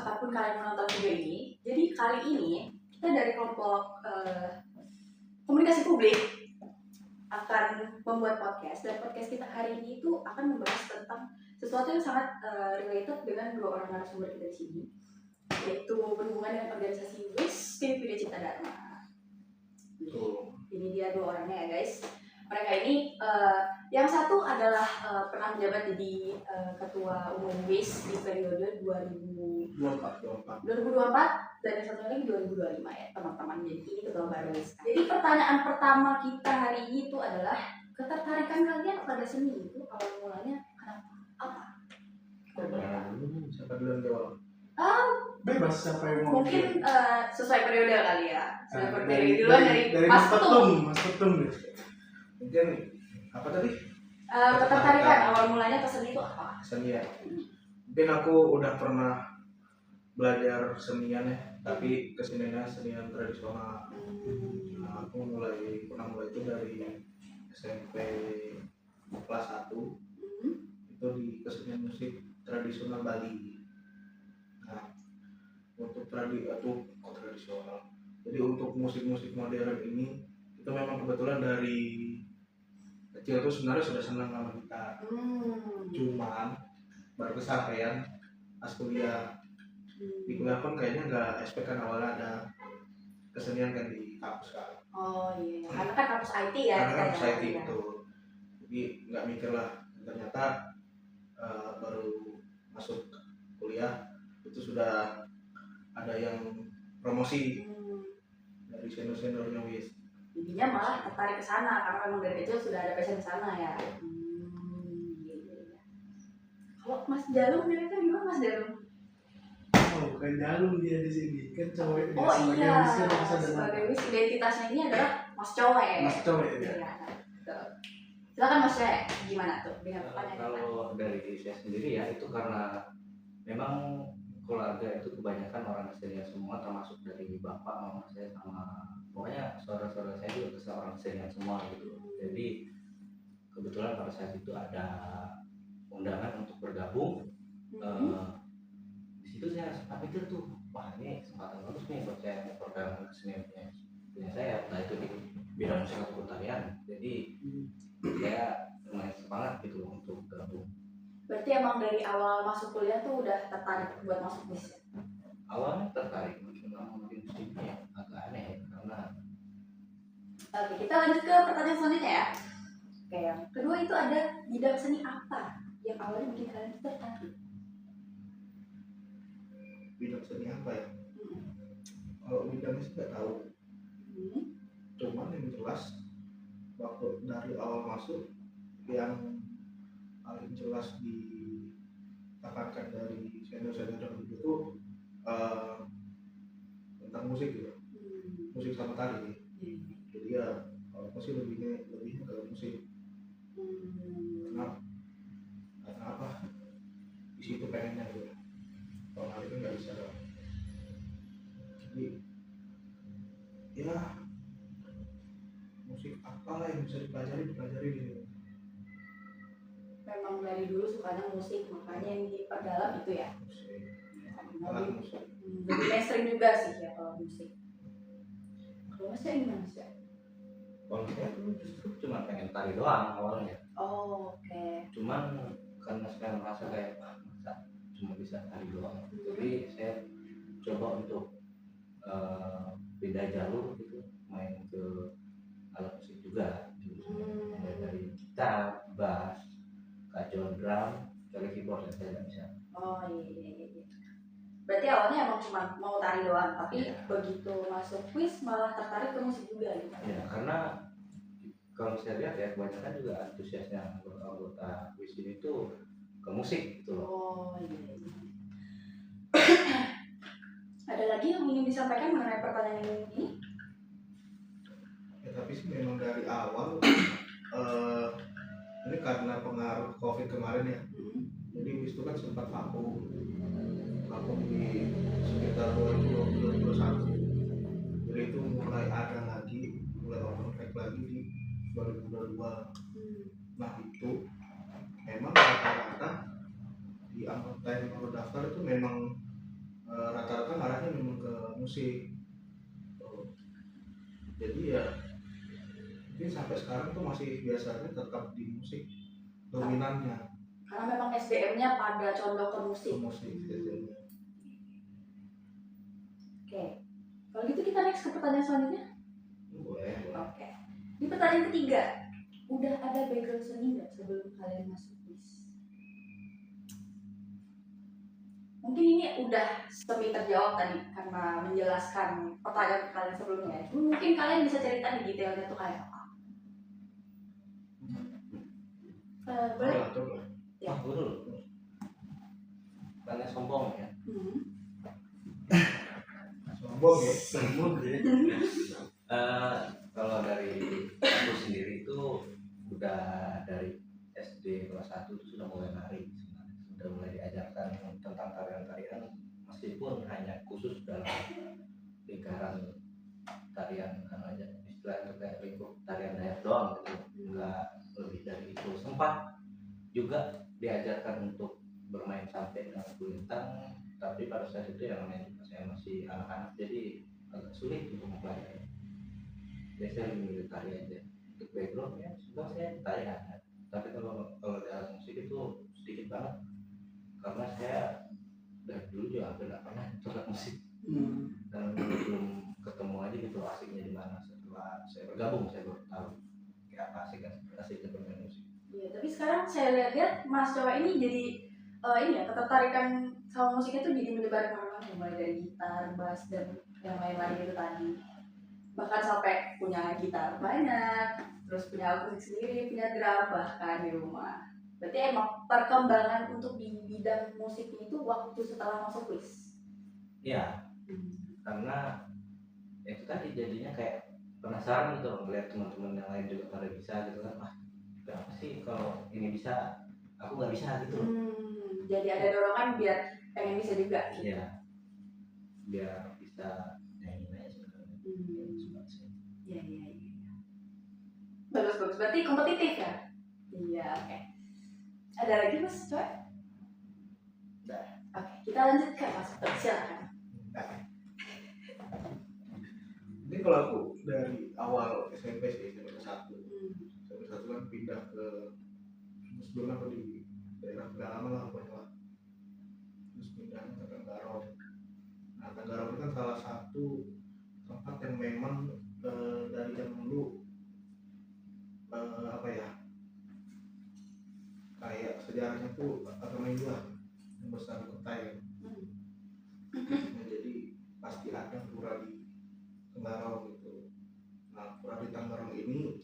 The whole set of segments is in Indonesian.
kapanpun kalian menonton video ini. Jadi kali ini kita dari kelompok komunikasi publik akan membuat podcast, dan podcast kita hari ini itu akan membahas tentang sesuatu yang sangat related dengan dua orang narasumber kita di sini, yaitu berhubungan dengan organisasi WIS Video Cipta Dharma. Ini dia dua orangnya ya guys. Mereka ini yang satu adalah pernah menjabat jadi ketua umum WIS di periode 2024 dan yang satu lagi 2025 ya teman-teman. Jadi ini ketua baru WIS. Jadi pertanyaan pertama kita hari ini itu adalah ketertarikan kalian pada seni itu awal mulanya kenapa? Apa? Siapa duluan jawab? Bebas siapa yang mau. Mungkin sesuai periode kali ya. Sesuai dari duluan dari Mas Petung deh. Mungkin apa tadi? Ketertarikan awal mulanya ke seni itu apa? Seni ya. Mungkin aku udah pernah belajar senian ya, tapi keseniannya senian tradisional. Nah, aku pernah mulai itu dari SMP kelas 1 itu di kesenian musik tradisional Bali. Nah, untuk tradisional. Jadi untuk musik-musik modern ini itu memang kebetulan dari kecil tuh sebenarnya sudah senang sama gitar. Cuman baru kesampaian pas kuliah. Di kuliah pun kayaknya nggak expect kan awalnya ada kesenian kan di kampus kan. Oh iya, karena kan kampus IT ya. Karena kan kampus IT ya. itu. Jadi nggak mikir lah. Ternyata baru masuk kuliah itu sudah ada yang promosi dari senior-seniornya WIS. Jadinya malah tertarik ke sana karena memang dari kecil sudah ada passion ke sana ya. Kalau Mas Jalung kira-kira gimana Mas Jalung? Oh, kan Jalung dia di sini kan cowok. Oh iya, sebagai WIS identitasnya ini adalah Mas Cowek. Mas cowok ya. Iya. Silakan Mas Cowek, gimana tuh dengan pertanyaan? Kalau dari saya sendiri ya itu karena memang keluarga itu kebanyakan orang kesenian semua, termasuk dari bapak mama saya sama pokoknya saudara-saudara saya juga orang kesenian semua gitu. Jadi kebetulan pada saat itu ada undangan untuk bergabung. Di situ saya sempat mikir tuh, wah ini kesempatan bagus nih buat saya bergabung keseniannya saya, nah itu di bidang musik ataupun tarian. Jadi saya lumayan semangat gitu untuk gabung. Berarti emang dari awal masuk kuliah tuh udah tertarik buat masuk WIS ya? Awalnya tertarik, mungkin musiknya agak aneh karena. Oke, kita lanjut ke pertanyaan selanjutnya ya. Oke, yang kedua itu ada bidang seni apa yang awalnya bikin kalian tertarik? Bidang seni apa ya? Kalau bidangnya sih nggak tahu. Cuman yang jelas waktu dari awal masuk yang paling jelas ditekankan dari senior-senior itu tentang musik gitu. Musik sama tari. Jadi ya kalau aku sih lebihnya ke musik. Karena apa? Di situ pengennya gitu. Kalau hari itu nggak bisa. Jadi ya musik apalah yang bisa dipelajari gitu. Memang dari dulu sukanya musik, makanya yang diperdalam itu ya. Musik. Lebih mainstream juga sih ya kalau musik. Kalau Mas Cak gimana Mas Cak? Kalau saya dulu justru cuma pengen tari doang awalnya. Oh, oke. Cuman karena saya merasa kayak masa cuma bisa tari doang. Jadi saya coba untuk beda jalur gitu, main ke alat musik juga. Mulai dari gitar, bass, kacau drum, dari keyboard yang saya nggak bisa. Oh iya. Berarti awalnya emang cuma mau tari doang, tapi begitu masuk WIS malah tertarik ke musik juga gitu. Ya, karena kalau saya lihat ya kebanyakan juga antusiasnya anggota WIS ini tuh ke musik gitu loh. Oh iya. Ada lagi yang ingin disampaikan mengenai pertanyaan ini? Ya tapi sih memang dari awal ini karena pengaruh COVID kemarin ya. Jadi WIS itu kan sempat vakum di sekitar 2021. Jadi itu mulai ada lagi, mulai open lagi di 2022. Nah itu memang rata-rata di anggota yang baru daftar itu memang musik. Tuh. Jadi ya mungkin sampai sekarang tuh masih biasanya tetap di musik dominannya, Karena memang SDM-nya pada condong ke ke musik. musik biasanya. Oke. Kalau gitu kita next ke pertanyaan selanjutnya. Boleh. Oke. Di pertanyaan ketiga, udah ada background seni nggak sebelum kalian masuk kuis? Mungkin ini udah semi terjawab tadi karena menjelaskan pertanyaan kalian sebelumnya. Mungkin kalian bisa cerita nih detailnya tuh kayak apa? Boleh? Coba, coba. Ya. Gue dulu. Tanya sombong ya. Sombong ya. Semut ya. Kalau dari aku sendiri itu udah dari SD kelas 1 itu sudah mulai nari sebenarnya. Sudah mulai diajarkan tentang tarian-tarian meskipun hanya khusus dalam lingkaran tarian aja, istilahnya kayak lingkup tarian dayak doang gitu, nggak lebih dari itu. Sempat juga diajarkan untuk bermain sampai dengan kulintang, tapi pada saat itu yang namanya saya masih anak-anak, jadi agak sulit untuk mempelajari. Jadi saya lebih milih tari aja. Untuk background ya sudah saya tari ada, tapi kalau dalam musik itu sedikit banget karena saya dari dulu juga hampir nggak pernah coba musik dan belum ketemu aja gitu asiknya di mana. Setelah saya bergabung saya baru tahu kayak apa asiknya bermain musik. Iya, tapi sekarang saya lihat Mas Cowa ini jadi ini ya, ketertarikan sama musiknya tuh jadi menyebar kemana-mana, mulai dari gitar, bass, dan yang lain-lain itu tadi. Bahkan sampai punya gitar banyak, terus punya akustik sendiri, punya drum bahkan di rumah. Berarti emang perkembangan untuk di bidang musik itu waktu setelah masuk kuis. Iya, karena itu tadi jadinya kayak penasaran gitu melihat teman-teman yang lain juga pada bisa gitu kan. Wah, kenapa sih kalau ini bisa aku nggak bisa gitu. Jadi ada dorongan biar pengen bisa juga. Iya, biar bisa nyanyi aja sebenarnya. Iya. Bagus. Berarti kompetitif ya? Iya, oke. Ada lagi Mas Coy? Udah. Oke, kita lanjut ke Mas Coy, silakan. Ini kalau aku dari awal SMP sih, SMP 1. SMP 1 kan pindah ke sebelumnya aku di daerah pedalaman lah pokoknya lah. Terus pindah ke Tenggarong. Nah Tenggarong itu kan salah satu tempat yang memang dari zaman dulu apa ya, kayak sejarahnya tuh agama Hindu lah yang besar di kota ya. Nah, jadi pasti ada pura di Tenggarong gitu. Nah pura di Tenggarong ini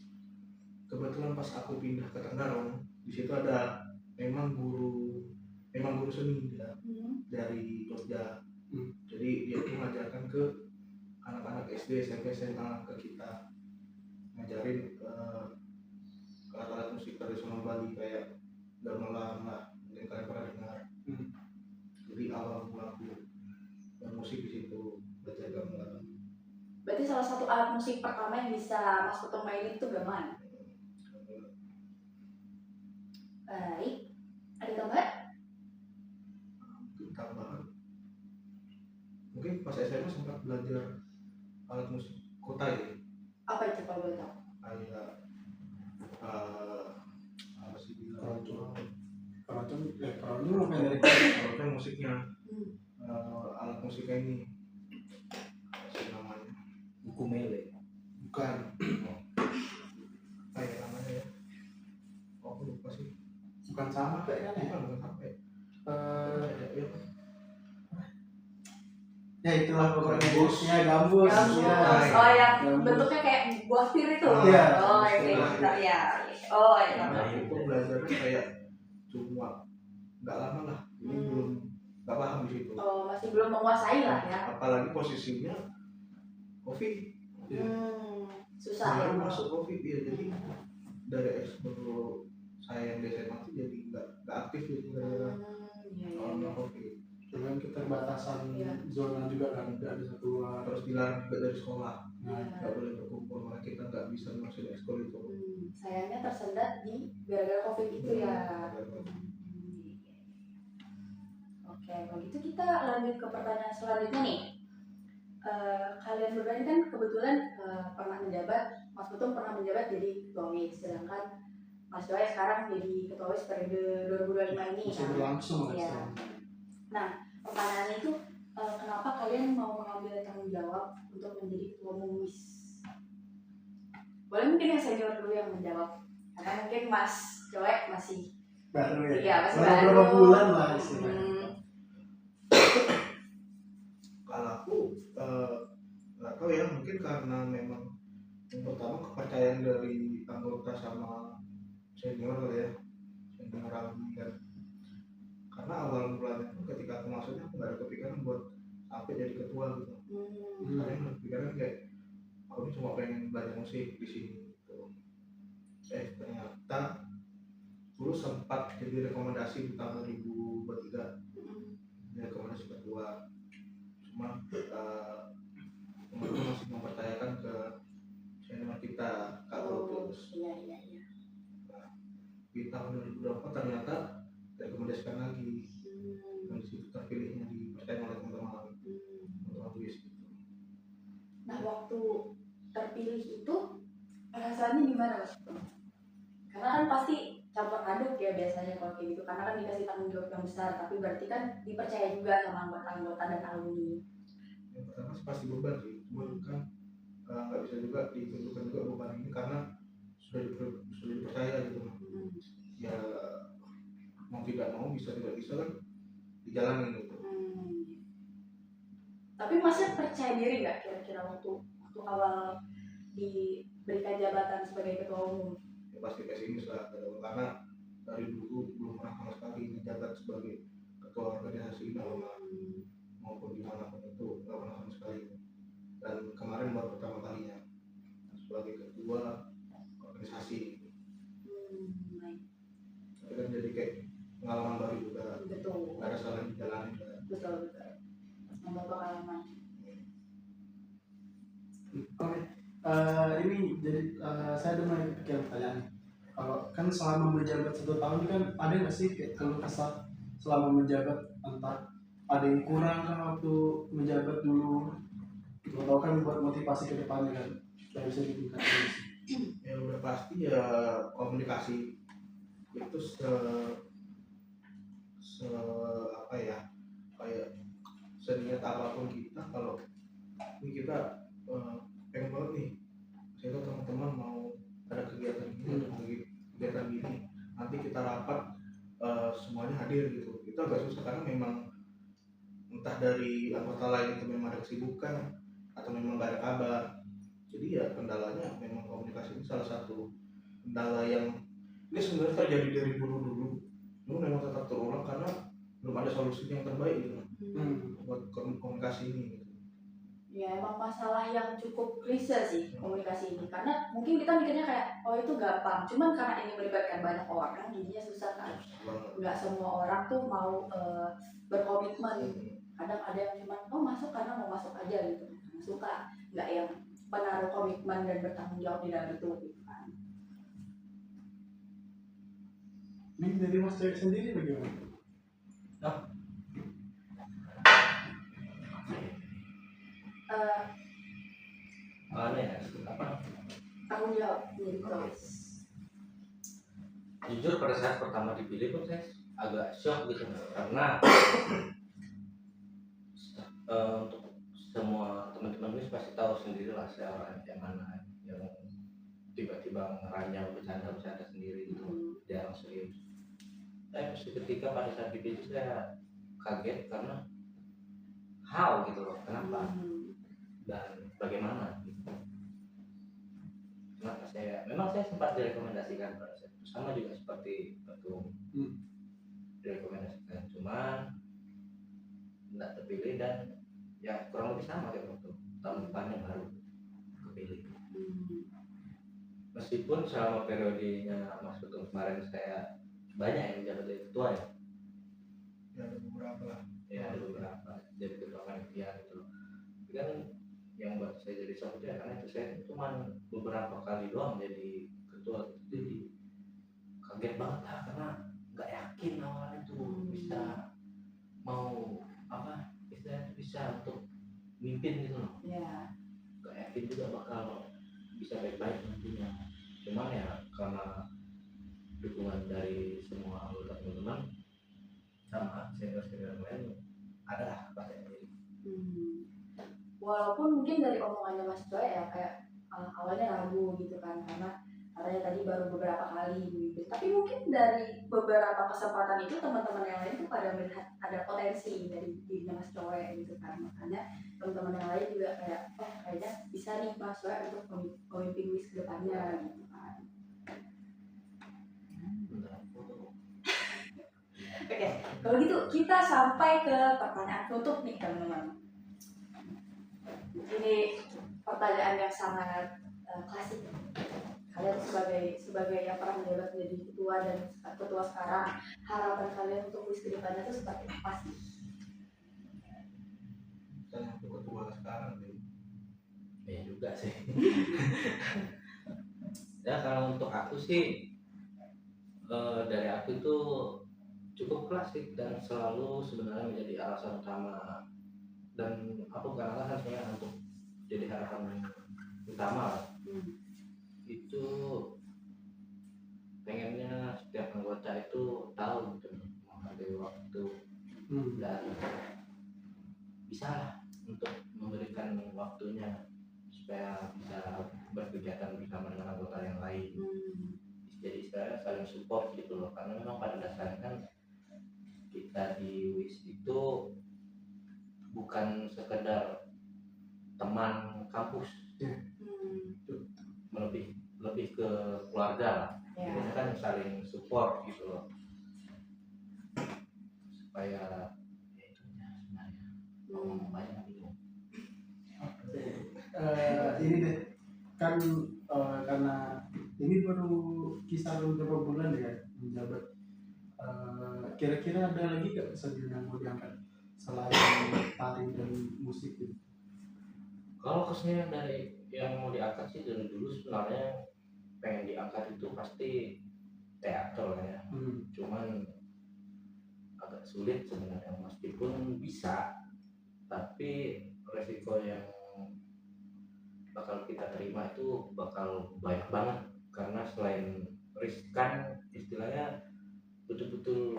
kebetulan pas aku pindah ke Tenggarong, di situ ada memang guru seni dia dari Jogja. Jadi dia tuh mengajarkan ke anak-anak SD, SMP, SMA, ke kita ngajarin alat-alat musik tradisional Bali kayak gamelan lah, mungkin kalian pernah dengar. Jadi awal mula aku bermusik di situ belajar gamelan. Berarti salah satu alat musik pertama yang bisa Mas Putu mainin itu gamelan. Baik, ada tambahan? Mungkin tambahan, mungkin pas SMA sempat belajar alat musik kota ya, Apa itu kalau boleh tahu? kayak apa sih bilang Keroncong apa dari kalau musiknya alat musiknya ini apa sih namanya, Ukulele. bukan apa ya namanya ya, aku lupa sih. bukan sama kayak kan ya? Bukan sampai Ya itulah pokoknya gambusnya gambus. Gambus. Ya. Oh yang Gambus. bentuknya kayak buah pir itu. Iya. Oh yang kayak gitar ya. Oh ya. nah itu belajarnya kayak cuma nggak lama lah, ini belum nggak paham di situ. Oh masih belum menguasai lah ya. Apalagi posisinya COVID. Susah ya. Baru masuk COVID ya, jadi dari ekskul saya yang di SMA itu jadi nggak aktif gitu karena COVID. Dengan keterbatasan Iya. zona juga kan nggak bisa keluar. Terus dilarang juga dari sekolah, Nah, nggak boleh berkumpul, malah kita nggak bisa masuk ekskul itu. Sayangnya tersendat di gara-gara COVID itu ya. Oke, kalau gitu kita lanjut ke pertanyaan selanjutnya nih. kalian berdua ini kan kebetulan pernah menjabat, Mas Putung pernah menjabat jadi ketua WIS, sedangkan Mas Joy sekarang jadi ketua WIS periode 2025 ini. Masih berlangsung Mas. Iya. Nah, pertanyaannya itu kenapa kalian mau mengambil tanggung jawab untuk menjadi ketua umum WIS? Boleh mungkin yang senior dulu yang menjawab, karena mungkin Mas Joy masih Baru ya. iya, masih Baru baru. berapa bulan lah istilahnya. Kalau aku nggak tahu ya, mungkin karena memang yang pertama kepercayaan dari anggota sama senior kali ya, senior alumni kan. Karena awal mulanya tuh ketika aku masuknya aku nggak ada kepikiran buat sampai jadi ketua gitu. Karena yang kepikiran kayak aku ini cuma pengen belajar musik di sini gitu. Ternyata dulu sempat jadi rekomendasi di tahun 2023 rekomendasi ketua, cuma teman-teman masih mempercayakan ke senior kita Kak Lopus. Iya. Di tahun 2024 ternyata rekomendasikan lagi, dan disitu terpilihnya dipercaya oleh teman-teman WIS gitu. Nah, waktu terpilih itu perasaannya gimana Mas? Karena kan pasti campur aduk ya biasanya kalau kayak gitu, karena kan dikasih tanggung jawab yang besar, tapi berarti kan dipercaya juga sama anggota-anggota dan alumni. Yang pertama sih pasti beban sih, cuman kan nggak bisa juga ditunjukkan juga beban ini karena sudah dipercaya gitu. Ya mau tidak mau, bisa tidak bisa kan dijalanin gitu. Tapi Masnya percaya diri nggak kira-kira waktu awal diberikan jabatan sebagai ketua umum? Ya pasti pesimis lah, karena dari dulu belum pernah sama sekali menjabat sebagai ketua organisasi maupun dimanapun itu nggak pernah sama sekali. Dan kemarin baru pertama kalinya sebagai ketua organisasi. Tapi kan jadi kayak pengalaman baru juga. Betul. Nggak ada salah dijalanin kan. Betul. Nambah pengalaman. Oke. Ini jadi saya ada banyak pikiran pertanyaan. Kalau kan selama menjabat 1 tahun kan ada nggak sih kayak keluh kesah selama menjabat, entah ada yang kurang kan waktu menjabat dulu, atau kan buat motivasi ke depannya kan supaya bisa ditingkatkan. Ya udah pasti ya komunikasi itu apa ya, kayak seniat apapun kita, kalau ini kita pengen banget nih, saya tahu teman-teman mau ada kegiatan ini, kegiatan ini, nanti kita rapat semuanya hadir gitu, itu agak susah karena memang entah dari anggota lain itu memang ada kesibukan atau memang nggak ada kabar. Jadi ya kendalanya memang komunikasi ini salah satu kendala yang ini sebenarnya terjadi dari dulu, namun memang tetap terulang karena belum ada solusi yang terbaik gitu buat komunikasi ini gitu. Ya emang masalah yang cukup klise sih komunikasi ini, karena mungkin kita mikirnya kayak oh itu gampang, cuman karena ini melibatkan banyak orang jadinya susah kan. Nggak semua orang tuh mau berkomitmen. Kadang ada yang cuma oh masuk karena mau masuk aja gitu, suka, nggak yang menaruh komitmen dan bertanggung jawab di dalam itu gitu kan. Ini dari Mas Joy sendiri bagaimana? Tanggung jawab jadi terus. Jujur pada saat pertama dipilih pun saya agak shock gitu, karena untuk semua teman-teman ini pasti tahu sendiri lah saya orang yang mana yang tiba-tiba ngeranyau bercanda sendiri gitu, jarang serius. Tapi ketika pada saat dipilih saya kaget karena how gitu loh, kenapa dan bagaimana gitu. Kenapa memang saya sempat direkomendasikan pada saat itu, sama juga seperti ketua direkomendasikan, cuman nggak terpilih, dan ya kurang lebih sama kayak waktu tahun depannya baru kepilih. Meskipun selama periodenya Mas Putung kemarin saya banyak yang menjabat jadi ketua ya. Ya ada beberapa lah. Ya ada beberapa jadi ketua panitia gitu. Tapi kan yang buat saya jadi shock ya karena itu saya cuma beberapa kali doang jadi ketua gitu. Jadi kaget banget lah karena nggak yakin awalnya tuh bisa mau apa istilahnya bisa untuk mimpin gitu loh. Ya. Gak yakin juga bakal bisa baik-baik nantinya. Cuman ya karena dukungan dari semua anggota teman-teman sama senior-senior lain ada percaya diri. Walaupun mungkin dari omongannya Mas Joy ya kayak awalnya ragu gitu kan karena katanya tadi baru beberapa kali memimpin. Tapi mungkin dari beberapa kesempatan itu teman-teman yang lain tuh pada melihat ada potensi dari dirinya Mas Joy gitu kan. Makanya teman-teman yang lain juga kayak oh kayaknya bisa nih Mas Joy untuk memimpin WIS ke depannya gitu kan. Oke, kalau gitu kita sampai ke pertanyaan tutup nih teman-teman. Ini pertanyaan yang sangat klasik. Kalian sebagai yang pernah menjabat menjadi ketua dan ketua sekarang, harapan kalian untuk WIS ke depannya itu seperti apa sih? Saya untuk ketua sekarang nih. Ya juga sih. Ya kalau untuk aku sih dari aku itu cukup klasik dan selalu sebenarnya menjadi alasan utama, dan aku bukan alasan sebenarnya untuk jadi harapan utama itu pengennya setiap anggota itu tahu gitu menghargai waktu dan bisa lah untuk memberikan waktunya supaya bisa berkegiatan bersama dengan anggota yang lain. Jadi istilahnya saling support gitu loh, karena memang pada dasarnya kan kita di WIS itu bukan sekedar teman kampus, lebih ke keluarga lah. Kita kan saling support gitu loh, supaya ya itu sebenarnya ngomong banyak gitu. Ini deh kan karena ini baru kisaran beberapa bulan ya menjabat. Kira-kira ada lagi gak kesedihan yang mau diangkat selain tari dan musik itu? Kalau kesenian dari yang mau diangkat sih dari dulu sebenarnya pengen diangkat itu pasti teater lah ya. Cuman agak sulit sebenarnya, meskipun bisa, tapi resiko yang bakal kita terima itu bakal banyak banget, karena selain riskan istilahnya betul-betul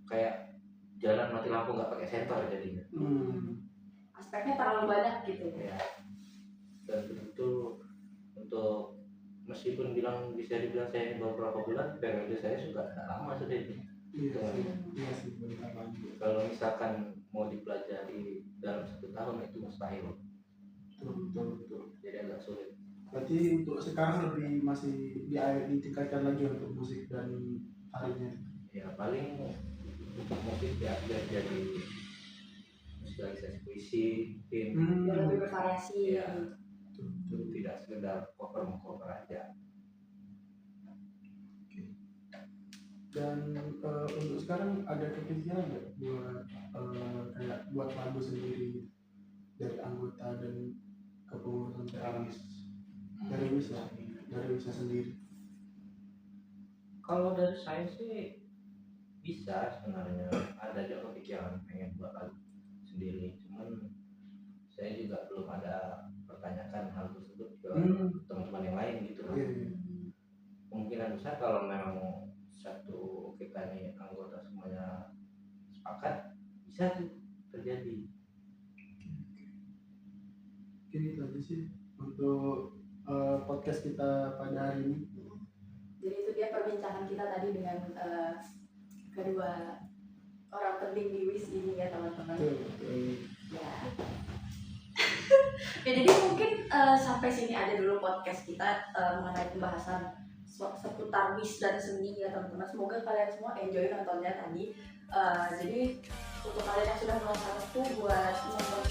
kayak jalan mati lampu nggak pakai senter jadinya. Aspeknya terlalu banyak gitu ya. Dan betul untuk meskipun bisa dibilang saya ini beberapa bulan, periode saya juga tidak lama sudah ini. Iya sih. Kalau misalkan mau dipelajari dalam 1 tahun itu mustahil. Betul. Jadi agak sulit. Berarti untuk sekarang lebih masih ditingkatkan lagi untuk musik dan tarinya. Ya paling untuk musik ya biar jadi musikalisasi puisi, tim lebih bervariasi. Ya, itu tidak sekedar cover aja. Dan untuk sekarang ada kepikiran nggak buat kayak buat lagu sendiri dari anggota dan kepengurusan sekarang dari WIS sendiri? Kalau dari saya sih bisa sebenarnya, ada juga kepikiran pengen buat lagu sendiri, cuman saya juga belum ada pertanyakan hal tersebut ke teman-teman yang lain gitu loh. Kemungkinan besar kalau memang satu kita nih anggota semuanya sepakat, bisa tuh terjadi. Oke, itu aja sih untuk podcast kita pada hari ini. Jadi itu dia perbincangan kita tadi dengan kedua orang penting di WIS ini ya teman-teman. Ya. Ya jadi mungkin sampai sini aja dulu podcast kita mengenai pembahasan seputar WIS dan seni ya teman-teman. Semoga kalian semua enjoy nontonnya tadi. Jadi untuk kalian yang sudah menonton itu buat nonton